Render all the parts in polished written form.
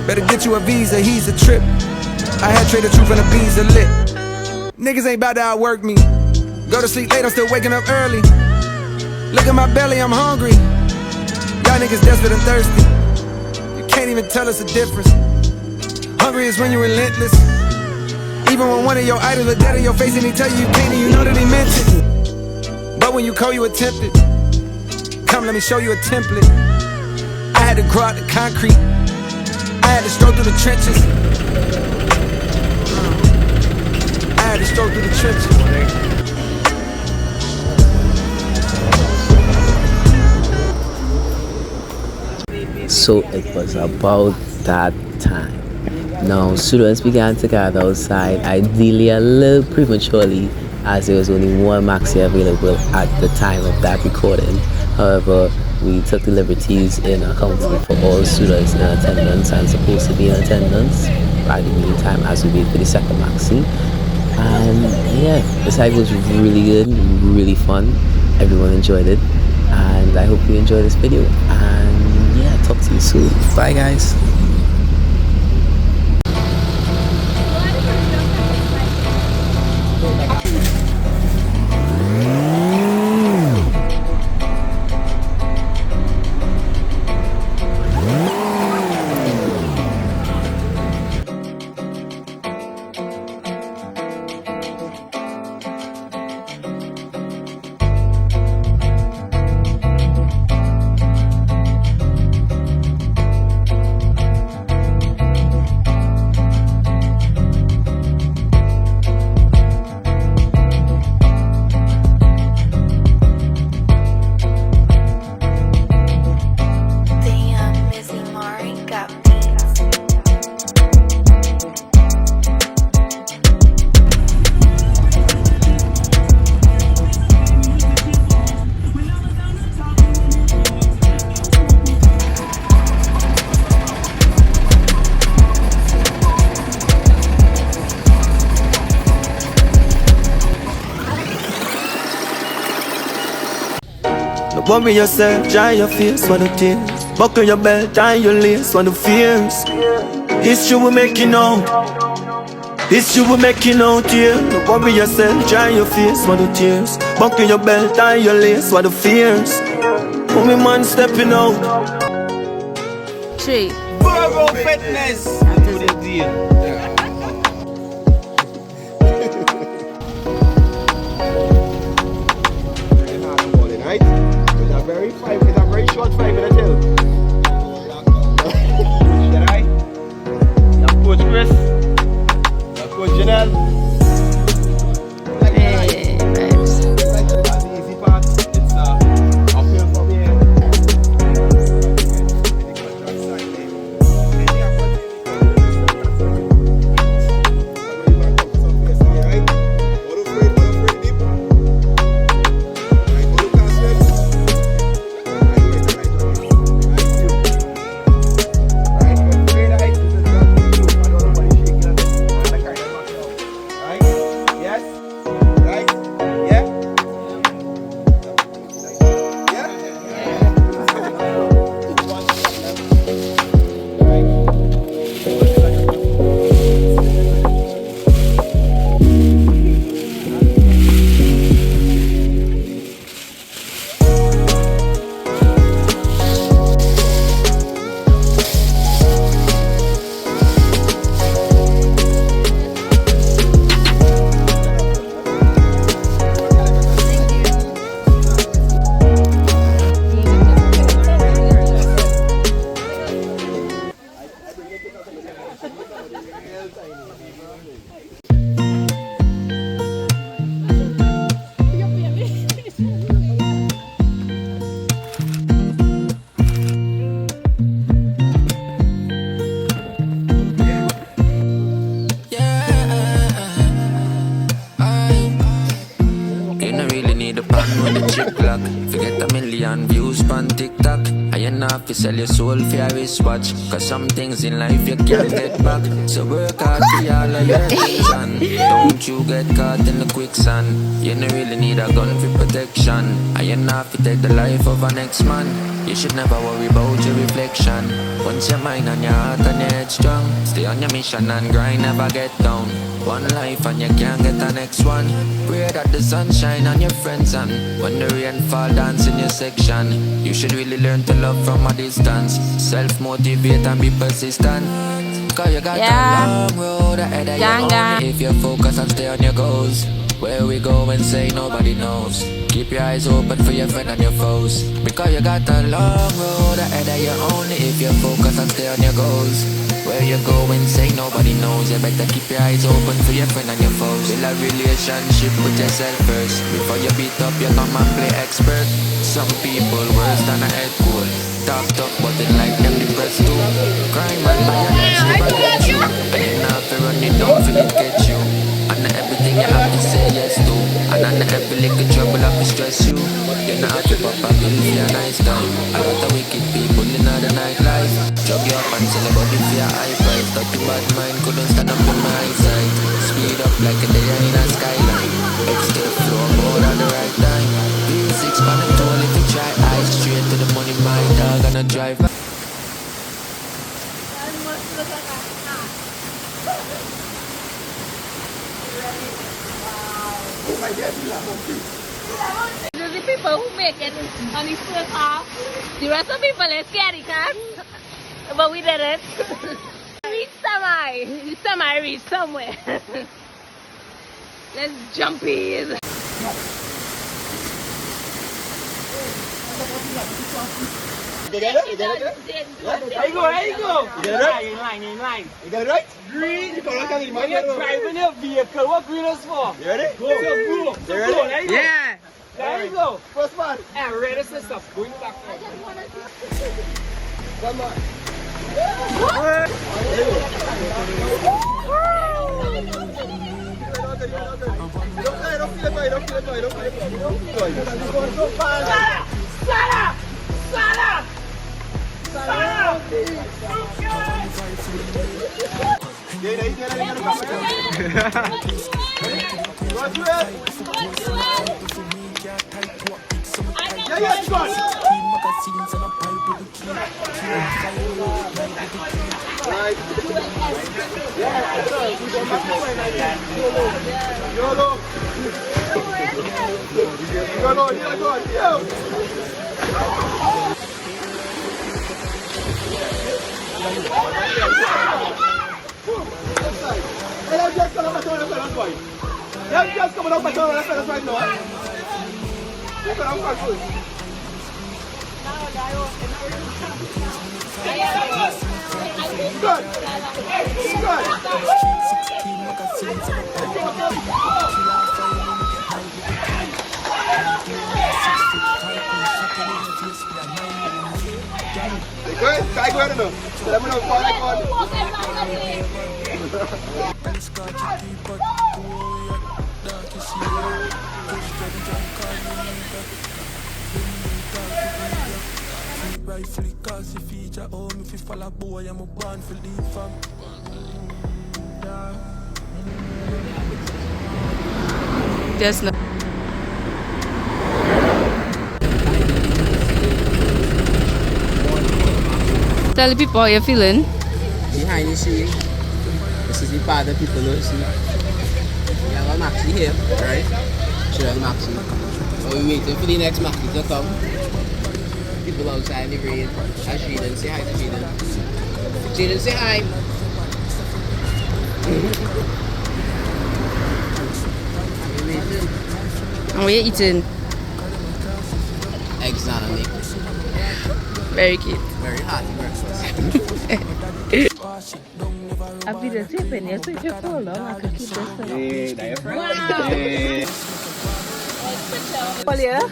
Better get you a visa, he's a trip. I had traded truth and the bees are lit. Niggas ain't about to outwork me. Go to sleep late, I'm still waking up early. Look at my belly, I'm hungry. Y'all niggas desperate and thirsty. You can't even tell us the difference. Hungry is when you're relentless. Even when one of your idols are dead in your face and he tell you you can't and you know that he meant it. But when you cold, you attempt it. Come, let me show you a template. I had to grow out the concrete. I had to stroll through the trenches. I had to stroll through the trenches. So it was about that time. Now students began to gather outside, ideally a little prematurely, as there was only one maxi available at the time of that recording. However, we took the liberties in accounting for all students in attendance and supposed to be in attendance by the meantime as we wait for the second maxi. And yeah, the site was really good, really fun. Everyone enjoyed it, and I hope you enjoy this video. And yeah, talk to you soon. Bye guys. Worry yourself, dry your face for the tears. Buckle your belt, tie your lace for the fears. History will make you know. History will make you know, dear. Don't worry yourself, dry your face for the tears. Buckle your belt, tie your lace for the fears. Homie man stepping out. Tree. Virgo fitness. Do the deal. It's a very short 5 minute hill. Did I? Your coach Chris, your coach Janelle. Hey, vibes. That's the easy part. It's uphill from here. You don't really need a pan with a chip clock. Forget I'm in million views on TikTok. I ain't not to sell your soul for your wristwatch. Cause some things in life you can't get back. So work hard for all of your vision. Don't you get caught in the quicksand. You don't really need a gun for protection. I ain't not to take the life of an ex-man. You should never worry about your reflection. Once your mind and your heart and your head strong, stay on your mission and grind, never get down. One life and you can't get the next one. Pray that the sun shine on your friends, and when the rain fall, dance in your section. You should really learn to love from a distance. Self-motivate and be persistent. Cause you got a long road ahead of you. Only if you focus and stay on your goals. Where we go and say nobody knows. Keep your eyes open for your friend and your foes. Because you got a long road ahead of you. Only if you focus and stay on your goals. Where you go and say nobody knows. You better keep your eyes open for your friend and your foes. Build a relationship with yourself first. Before you beat up, you come and play expert. Some people worse than a head cool. Talk tough but it like them depressed too. Crime and violence never get you. And you not to run it down till it get you. And everything you have to say yes to. And on every little trouble have to stress you. You not have to pop a pill for a nice time. A lot of wicked people in the nightlife. Drug you up and sell a body for your high price. That the bad mind couldn't stand up in my eyesight. Speed up like a day in a skyline. Extra flow more at the right time. V6 pan and toll if you try. Eyes straight to the money, my dog gonna drive. The people who make it on the first half, the rest of people are scared, but we did it. Reach semi reach somewhere. Let's jump in. You get it? There you go. You get it right? In line. You get it right? Green. When you're driving your vehicle, what green is for? You ready? Go. So there you go. Yeah. There you go. First one. And ready to stop. Going back. One more. Just coming up my tongue and that's right now. You're going to first. Good. Good. Try go ahead now. Let me know if Rightfully cause if feature home if you fall a boy I'm a born for leave fam. Just no. Tell the people how you're feeling. Behind you see, this is the part that people don't see. We have a maxi here, right? Show you the maxi. So we're waiting for the next maxi to come. People outside in the rain. H.I.M, say hi to H.I.M. H.I.M, say hi. And what are you eating? Eggs on a make. Very cute. Very hearty breakfast. I'll be the tip in here, so if you pull long, I can keep this. Wow!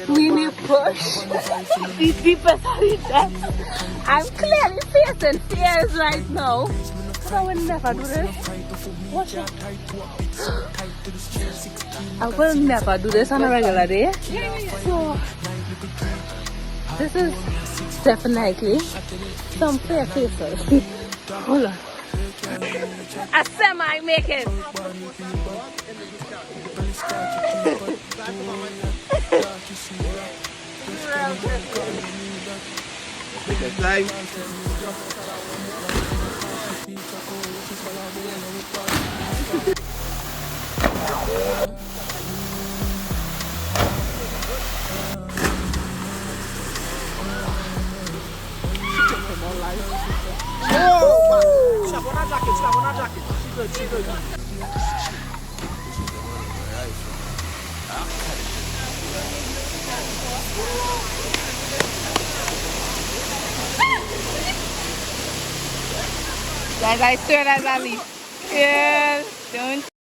Mini push. The deepest of the depths. I'm clearly facing fears right now. But I will never do this. Watch it. I will never do this on a regular day. So This is definitely some fair faces. Hold on. A semi make it. Guys, I swear that's Alyh. Yeah, don't.